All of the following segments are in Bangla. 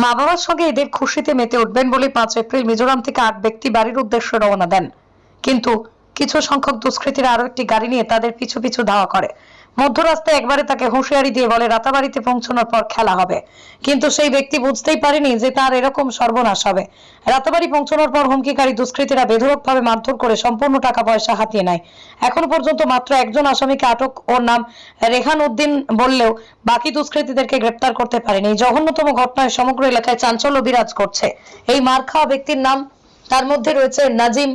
মা বাবার সঙ্গে ঈদের খুশিতে মেতে উঠবেন বলে 5 এপ্রিল মিজোরাম থেকে 8 ব্যক্তি বাড়ির উদ্দেশ্যে রওনা দেন। কিন্তু কিছু সংখ্যক দুষ্কৃতীরা আরো একটি গাড়ি নিয়ে তাদের পিছু পিছু ধাওয়া করে। মধ্যরাস্তায় একবারে তাকে হুঁশিয়ারি দিয়ে বলে রাতাবাড়িতে পৌঁছানোর পর খেলা হবে। কিন্তু সেই ব্যক্তি বুঝতেই পারেনি যে তার এরকম সর্বনাশ হবে। রাতাবাড়ি পৌঁছানোর পর হুমকিকারী দুষ্কৃতীরা বেধড়কভাবে মারধর করে সম্পূর্ণ টাকা পয়সা হাতিয়ে নেয়। এখন পর্যন্ত মাত্র একজন আসামিকে আটক, ওর নাম রেহান উদ্দিন বললেও বাকি দুষ্কৃতীদেরকে গ্রেপ্তার করতে পারেনি। এই জঘন্যতম ঘটনায় সমগ্র এলাকায় চাঞ্চল্য বিরাজ করছে। এই মার খাওয়া ব্যক্তির নাম, তার মধ্যে রয়েছে নাজিম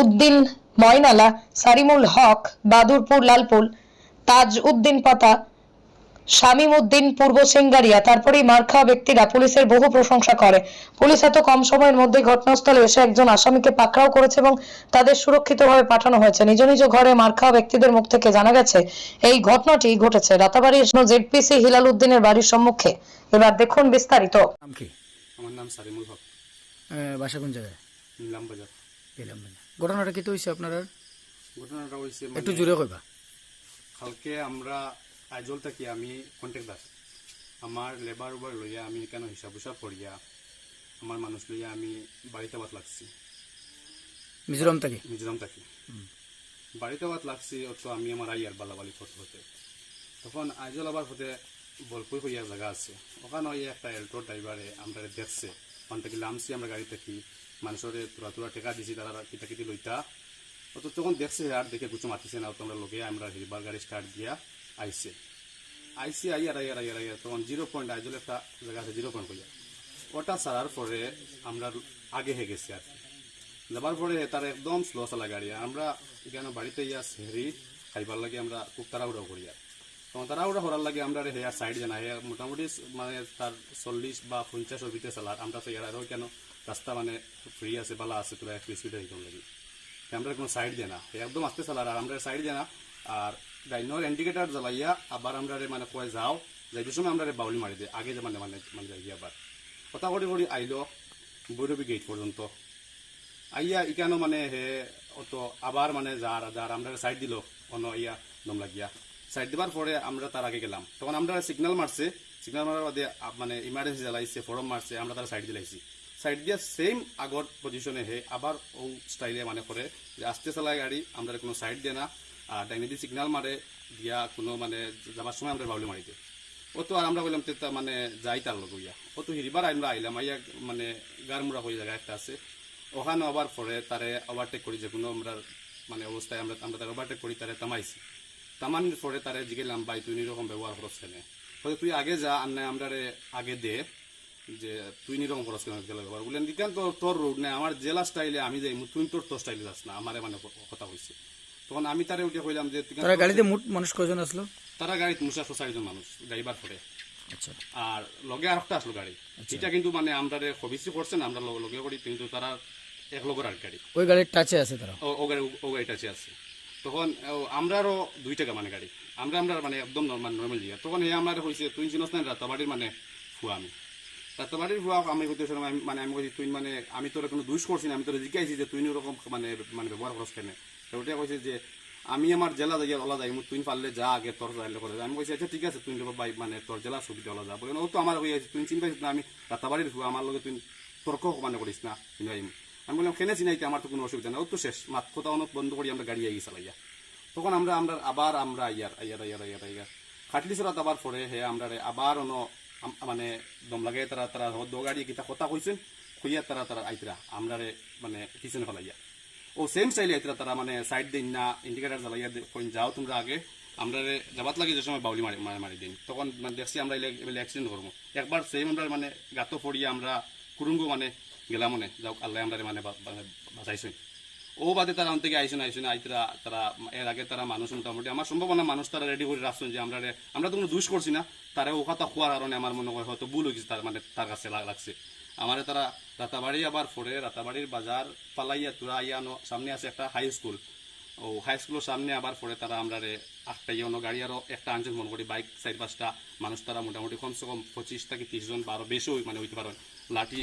উদ্দিন ময়নালা, সারিমুল হক বাদুরপুর লালপুল, তাজ উদ্দিন পাতা, শামীম উদ্দিন পূর্ব সিঙ্গারিয়া। তারপরেই মার খাওয়া ব্যক্তিরা পুলিশের বহু প্রশংসা করে। পুলিশ এত কম সময়ের মধ্যে ঘটনাস্থলে এসে একজন আসামিকে পাকড়াও করেছে এবং তাদের সুরক্ষিতভাবে পাঠানো হয়েছে। নিজ নিজ ঘরে মার খাওয়া ব্যক্তিদের মুখ থেকে জানা গেছে এই ঘটনাটি ঘটেছে রাতাবাড়ির জেডপিসি হিলাল উদ্দিনের বাড়ির সম্মুখে। এবার দেখুন বিস্তারিত। নাম কি? আমার নাম সারিমুল হক, বাসা কোন জায়গায়? নিলাম বাজার। পেলাম না। ঘটনাটা কি তো হয়েছে আপনার? ঘটনাটা হয়েছে একটু জোরে কইবা। কালকে আমরা আইজল থাকি, আমি কন্ট্রাক্টর। আমার লেবার উবার লইয়া আমি কেন হিসাব উসাব করিয়া আমার মানুষ লইয়া আমি বাড়িতে বাত লাগছি। মিজোরাম থেকে? মিজোরাম থাকি। বাড়িতে বাত লাগছি অত আমি আমার আইয়ার বালাবালি করতে হতে, তখন আইজল আবার হতে বলপুর হইয়া জায়গা আছে, ওখানে ওই একটা এল্টো ড্রাইভারে আমরা দেখছে। ওখান থেকে নামছি আমরা গাড়ি থাকি, মানুষের তোরা তোরা টেকা দিছি, তারা কিতা কিতি লইতা। অত তখন দেখছে আর দেখে কিছু মাতিছে না, তোমরা লোকে আমরা হিরবার গাড়ি স্টার্ট দিয়া আইসি আইয়ার আইয়ার আইয়ার আইয়ার তখন 0 পয়েন্ট আইজল একটা জায়গা আছে 0 পয়েন্ট হইয়া, ওটা ছাড়ার পরে আমরা আগে হে গেছি আর যাবার পরে তার একদম স্লো চালা গাড়ি। আমরা এখানে বাড়িতে ইয়া সেহরি খাইবার লাগে আমরা খুব তাড়াহুড়া করি। আর তখন তাড়াহুড়া করার লাগে আমরা হেয়ার সাইড জানা মোটামুটি মানে তার 40 বা 50 ভিতরে চালার আমরা তো ইয়ার কেন রাস্তা মানে ফ্রি আছে, বালা আছে, তোরা একটু স্পিডে দিতাম লাগি আমরা কোনো সাইড দেয় না, একদম আস্তে চালার। আর আমরা সাইড দেয় না, আর ডাইনোর ইন্ডিকেটার জ্বালাইয়া আবার আমরা মানে কয়ে যাও যাইতে সময় আমরা বাউলি মারি দেয় আগে মানে মানে মানে যাই আবার কথা করি করি আইলো বৈরবী গেট পর্যন্ত আইয়া ইকানো মানে হে অত আবার মানে যার যার আমরা সাইড দিল অন্য ইয়া দম লাগিয়া সাইড দিবার পরে আমরা তার আগে গেলাম। তখন আমরা সিগন্যাল মারছে, সিগন্যাল মারার বাদে মানে ইমার্জেন্সি জ্বালাইছে, ফরম মারছে, আমরা তার সাইড দিলাইছি। সাইড দিয়া সেম আগর পজিশনে হে আবার ও স্টাইলে মানে করে যে আস্তে চালায় গাড়ি, আমরা কোনো সাইড দিয়ে না, আর ডাইনে দিয়ে সিগন্যাল মারে দিয়া কোনো মানে যাবার সময় আমরা বাউলি মারি দিই। ও তো আর আমরা বললাম তে মানে যাই তার লোক ইয়া ও তো হিরিবার আমরা আইলাম আইয়া মানে গারমুড়া হয়ে জায়গা একটা আছে, ওখানে আবার পরে তারে ওভারটেক করি, যে কোনো আমরা মানে অবস্থায় আমরা আমরা তার ওভারটেক করি, তারে তামাইছি। তামানির পরে তারে জিগেলাম ভাই তুই এরকম ব্যবহার করছ কেন, হয়তো তুই আগে যা আর না আমরা আগে দে, যে তুই নিরকম খরচ কেন ব্যবহার বললেন দিতেন তো তোর রোড নেই আমার জেলা স্টাইলে আমি যাই তুই তোর স্টাইলে যাস না, আমারে মানে কথা হয়েছে। তখন আমি তারে উঠে কইলাম যে তারা গাড়িতে মোট মানুষ কয়জন আসলো? তারা গাড়িতে 4 জন মানুষ গাইবার পরে, আচ্ছা, আর লগে আর একটা আসলো গাড়ি। এটা কিন্তু মানে আমরা খবিসি করছে না, আমরা লগে করি, কিন্তু তারা এক লগের আর গাড়ি ওই গাড়ির টাচে আছে তারা, ও গাড়িটা আছে। তখন আমরারও 2 টাকা মানে গাড়ি আমরা মানে একদম নর্মাল জিয়া। তখন এই আমার হয়েছে তুই চিনস না রাতাবাড়ির মানে ফুয়া, আমি রাতাবাড়ির ফুয়া আমি হইতে মানে আমি কইছি তুই মানে আমি তোর কোনো দোষ করছি না, আমি তোর জিজ্ঞাসি যে তুই ওরকম মানে মানে ব্যবহার করছ কেন। ওটা কইছে যে আমি আমার জেলা যাই ওলা যাই তুই পারলে যা আগে তোর যাইলে করে। আমি কইছি আচ্ছা ঠিক আছে তুই ভাই মানে তোর জেলা সুবিধা ওলা যা বলে, ও তো আমার হয়ে আছে তুই চিন্তা না আমি রাতাবাড়ির ফুয়া, আমার লগে তুই তর্ক মানে করিস না। আমি বললাম কেনে চিনাইতে আমার তো কোনো অসুবিধা নেই, ও তো শেষ মাত কথা অনেক বন্ধ করি আমরা গাড়ি আইয়ে চালাইয়া। তখন আমরা আমরা আবার আমরা আইয়ার খাটলি চড়াত আবার পরে হে আমরা আবার অন্য মানে দম লাগে তারা তারা দো গাড়ি কিতা কথা কইছেন খুইয়া তারা তারা আইতরা আমরা মানে পিছনে ফেলাইয়া ও সেম স্টাইলে আইতরা তারা মানে সাইড দিন না ইন্ডিকেটার জ্বালাইয়া কইন যাও তোমরা আগে আমরা যাবাত লাগে যে সময় বাউলি মারি দিন। তখন মানে দেখছি আমরা অ্যাক্সিডেন্ট করবো একবার সেম আমরা মানে গাতো পড়িয়া আমরা কুরুঙ্গু মানে গেলাম মনে যাও আল্লাহ আমরা মানে বাঁচাইছেন। ও বাদে তারা থেকে আইসেন আইতরা তারা এর আগে তারা মানুষ মোটামুটি আমার সম্ভাবনা মানুষ তারা রেডি করে রাখছেন যে আমরা তো কোনো দোষ করছি না, তারা ও কথা খোয়ার কারণে আমার মনে হয় হয়তো ভুল হয়েছে তার মানে তার কাছে লাগছে। আমার তারা রাতাবাড়ি আবার পরে রাতাবাড়ির বাজার পালাইয়া তোরা আইয়ানো সামনে আছে একটা হাই স্কুল, ও হাই স্কুলের সামনে আবার পরে তারা আমরা আটটা ইয়ে গাড়ি আরও একটা আনজন মনে করি বাইক 4-5টা মানুষ, তারা মোটামুটি কমসে কম 25 থেকে 30 জন বা আরও বেশি মানে হইতে পারেন। লাঠি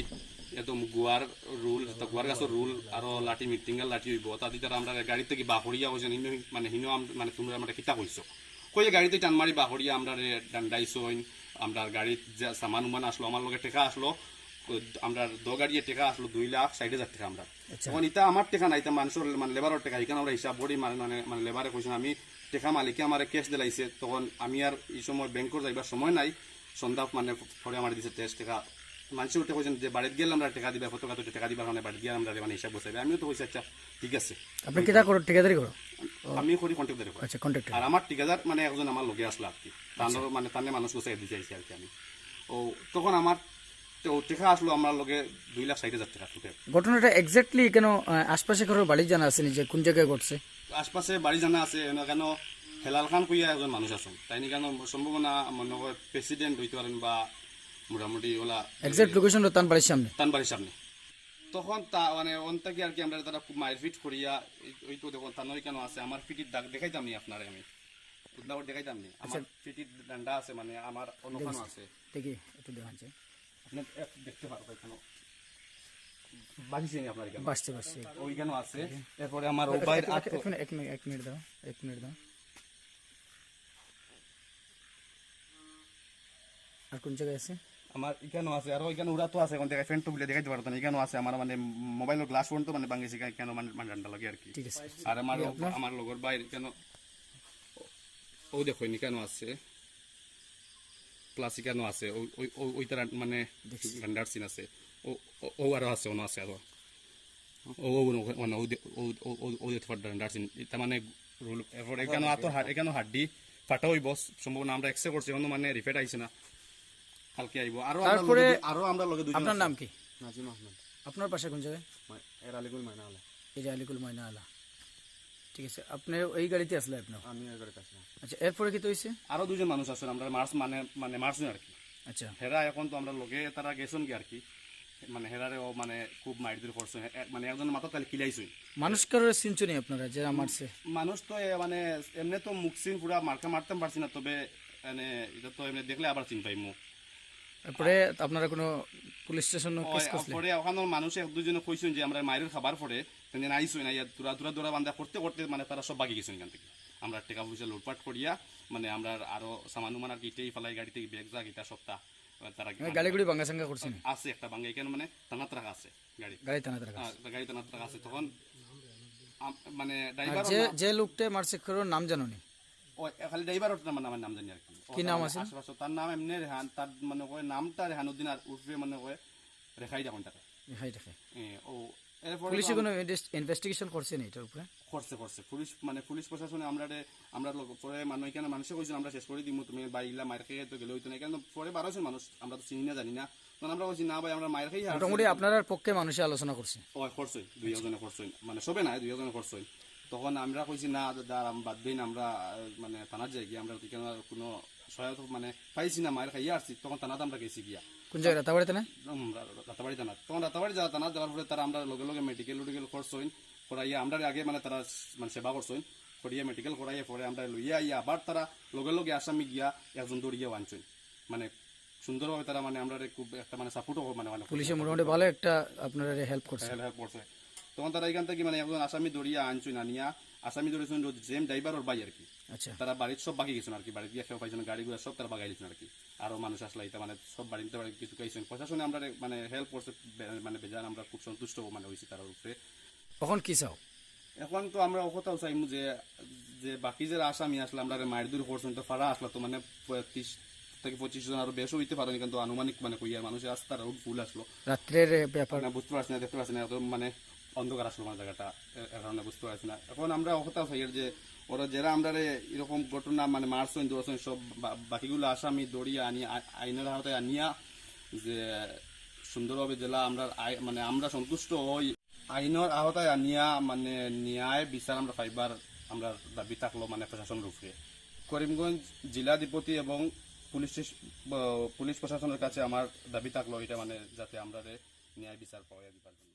একদম গুয়ার রুল গুয়ার গাছের রুল আরো লাঠি মিটিংয়ের লাঠি হইব তাদি তারা আমরা গাড়ি থেকে বাহরিয়া হয়েছে মানে হিনো মানে তোমরা আমরা কিতা কইছো কইয়ে গাড়িতে টানমারি বাহরিয়া আমরা ডান্ডাইছো আমরা গাড়ির সামান উমান আসলো আমার লগে টেকা আসলো আমরা দোগাড়িয়ে টাকা আসলো 2,60,000 টাকা আমরা আচ্ছা। তখন এটা আমার টাকা নাই এটা মানুষের মানে লেবারের টাকা এখানে আমরা হিসাব করি মানে লেবারে কইছেন আমি টাকা মালিকে আমার ক্যাশ দিলাইছে তখন আমি আর এই সময় ব্যাংকর যাইবার সময় নাই সন্ধ্যা মানে পরে আমার দিছে 23 টাকা মানুষের উঠে কইছেন যে বাড়িতে গেলে আমরা টাকা দিবা কত কত টাকা দিবার মানে বাড়িতে গিয়ে আমরা মানে হিসাব বসাইবে আমিও তো কইছি আচ্ছা ঠিক আছে আপনি কিটা করো ঠিকাদারি করো? আমি করি কন্ট্যাক্ট করে আচ্ছা, কন্ট্রাক্টর। আর আমার ঠিকাদার মানে একজন আমার লগে আসলো আর কি তার মানে তার মানুষ গোছাই দিতে চাইছি আর কি আমি ও তখন আমার তো টাকা আসলো আমার লগে 2,60,000 টাকা টোটাল ঘটনাটা এক্স্যাক্টলি কেন আশপাশে কারো বাড়ি জানা আছে যে কোন জায়গায় ঘটছে? আশপাশে বাড়ি জানা আছে কেন হেলাল খান কইয়া একজন মানুষ আছেন তাই নি কেন সম্ভাবনা মনে হয় প্রেসিডেন্ট হইতে পারেন বা মোটামুটি ওলা এক্স্যাক্ট লোকেশনটা তার বাড়ির সামনে। তান বাড়ির সামনে তখন তা মানে অন্তাকি আর কি আমরা তারা খুব মায়ের ফিট করিয়া ওই তো দেখুন তানই কেন আছে আমার ফিটির দাগ দেখাইতাম নি আপনার আমি উদ্দাবর দেখাইতাম নি আমার ফিটির ডান্ডা আছে মানে আমার অনুখানো আছে দেখি একটু দেখাচ্ছে। আপনি দেখতে পারবেন এখানে বাকিছে নি আপনার এখানে বাসছে বাসছে। ওইখানে আছে এরপরে আমার ও বাইরে এক মিনিট দাও, এক মিনিট দাও। আর কোন জায়গায় আছে? আমার এখানেও আছে আর ওইখানে ওরা তো আছে এখন দেখা ফ্রেন্ড তো বলে দেখাইতে পারতো না এখানেও আছে আমার মানে মোবাইলের গ্লাস ফোন তো মানে ভাঙিছে কেন মানে ডান্ডা লাগে আর কি ঠিক আছে। আর আমার লগর বাইরে কেন ও দেখো নি কেন আছে প্লাস কেন আছে ওই তারা মানে ডান্ডার সিন আছে ও আরো আছে অন্য আছে আরো ও দেখতে পার ডান্ডার সিন এটা মানে রুল এরপর এখানে এখানে হাড্ডি ফাটা হইব সম্ভাবনা আমরা এক্সরে করছি এখন মানে রিফেট আইছে না কালকে আইব তারপরে আরো আমরা লগে দুজন আপনার নাম কি? নাজিম আহমেদ, আপনার পাশে কোন জায়গায়? এর আলিগুল মাইনা আলা। এই যে আলিকুল ময়না আলা। ঠিক আছে, আপনি এই গাড়িতে আসলে আপনার? আমি এর করে কাছে আচ্ছা, এরপরে কি তো হয়েছে? আরো দুজন মানুষ আছেন আমরা মার্চ মানে মার্চ আর কি আচ্ছা, হেরা এখন তো আমরা লগে তারা গেছেন কি আর কি মানে হেরারেও মানে খুব মাইরদের করছে মানে একজন মাথা তাহলে কিলাইছই মানুষ কারোর চিনছো নি আপনারা যারা মারছে? মানুষ তো মানে এমনি তো মুখসিন পুরা মার্কা মারতে পারছি না তবে মানে এটা তো এমনি দেখলে আবার চিন পাই মুখ তারপরে আপনারা কোনো পুলিশ স্টেশন কেস করছিলেন? পরে ওখানে মানুষ এক দুজনে কইছেন যে আমরা মায়ের খাবার পরে আইসই না দূরা বান্ধা করতে করতে মানে তারা সব বাকি গেছেন এখান থেকে আমরা টাকা পয়সা লুটপাট করিয়া মানে আমরা আরো সামান্য মানে আর কি ইটেই ফেলাই গাড়ি থেকে ব্যাগ যা গিটা সপ্তাহ তারা গাড়িগুড়ি ভাঙ্গা সাঙ্গা করছেন? আছে একটা বাঙ্গা এখানে মানে টানাত রাখা আছে গাড়ি টানাতে রাখা। গাড়ি টানাত রাখা আছে তখন মানে আর ড্রাইভার যে লোকটা মারছে কারোর নাম জানো নি? খালি ড্রাইভার মানে আমার নাম জানি আর কি নাম আছে? আশেপাশে তার নাম এমনি রেহান তার মানে কয় নামটা রেহানুদ্দিন আর উর্ফে মানে কয় রেখাই দেখুন তারা হাই দেখে। ও এরপরে পুলিশে কোনো ইনভেস্টিগেশন করছে না এটার উপরে? করছে পুলিশ প্রশাসনে আমরা পরে মানে এখানে মানুষে কইছেন আমরা শেষ করে দিব তুমি বাইলা মায়ের খেয়ে তো গেলে হইতো না এখানে পরে 12জন মানুষ আমরা তো চিনি না জানি না তখন আমরা বলছি না ভাই আমরা মায়ের খেয়ে মোটামুটি আপনার পক্ষে মানুষে আলোচনা করছে? করছে 2 জনে করছে মানে সবে না 2 জনে করছে তখন আমরা কইছি না দাদা বাদ দিন আমরা মানে থানার যাই গিয়ে আমরা এখানে কোনো সহায়তা মানে পাইছি না মায়ের খাইয়া আসছি তখন থানাতে আমরা গেছি গিয়া কোন জায়গায়? রাতাবাড়িতে না? রাতাবাড়ি থানা তখন রাতাবাড়ি যাওয়া থানা যাওয়ার পরে তারা আমরা লগে লগে মেডিকেল করছেন করাইয়া আমরা আগে মানে তারা মানে সেবা করছেন করিয়া মেডিকেল করাইয়া পরে আমরা লইয়া আইয়া আবার তারা লগে লগে আসামি গিয়া একজন দৌড়িয়া আনছেন মানে সুন্দরভাবে তারা মানে আমরা খুব একটা মানে সাপোর্টও মানে পুলিশে মোটামুটি ভালো একটা আপনারা হেল্প করছে। হেল্প করছে তখন তারা এখান থেকে মানে একজন আসামি দৌড়িয়া আনছেন আনিয়া আসামি ধরেছেন জেম ড্রাইভার ওর বাই আর কি আচ্ছা, তারা বাড়ির সব বাকি গেছেন আর কি বাড়িতে গিয়ে খেয়ে পাইছেন গাড়িগুলো সব তারা বাগাই দিয়েছেন আর কি আরো মানুষ আসলে এটা মানে সব বাড়িতে কিছু খাইছেন প্রশাসনে আমরা মানে হেল্প করছে মানে বেজান আমরা খুব সন্তুষ্ট মানে হয়েছি তার উপরে। তখন কি চাও? এখন তো আমরা কথাও চাইমু যে যে বাকি যারা আসামি আসলে আমরা মায়ের দূর করছেন তো ফাড়া আসলো তো মানে 30 থেকে 25 জন আরো বেশি হইতে পারেনি কিন্তু আনুমানিক মানে কইয়া মানুষের আস্থা রোড ফুল আসলো রাত্রের ব্যাপার না বুঝতে পারছি না দেখতে পাচ্ছি না মানে অন্ধকার আসলো মানে জায়গাটা এর কারণে বুঝতে পারছি না এখন আমরা কথা চাই যে ওরা যারা আমরা এরকম ঘটনা মানে মারছেন দৌড়ছেন সব বাকিগুলো আসামি দৌড়িয়ে আনি আইনের হাতে আনিয়া যে সুন্দরভাবে জেলা আমরা মানে আমরা সন্তুষ্ট হই আইনের আওতায় আনিয়া মানে ন্যায় বিচার আমরা পাইবার আমরা দাবি থাকলো মানে প্রশাসনের উপরে করিমগঞ্জ জেলাধিপতি এবং পুলিশ প্রশাসনের কাছে আমার দাবি থাকলো এটা মানে যাতে আমরা ন্যায় বিচার পাওয়া দিবার জন্য।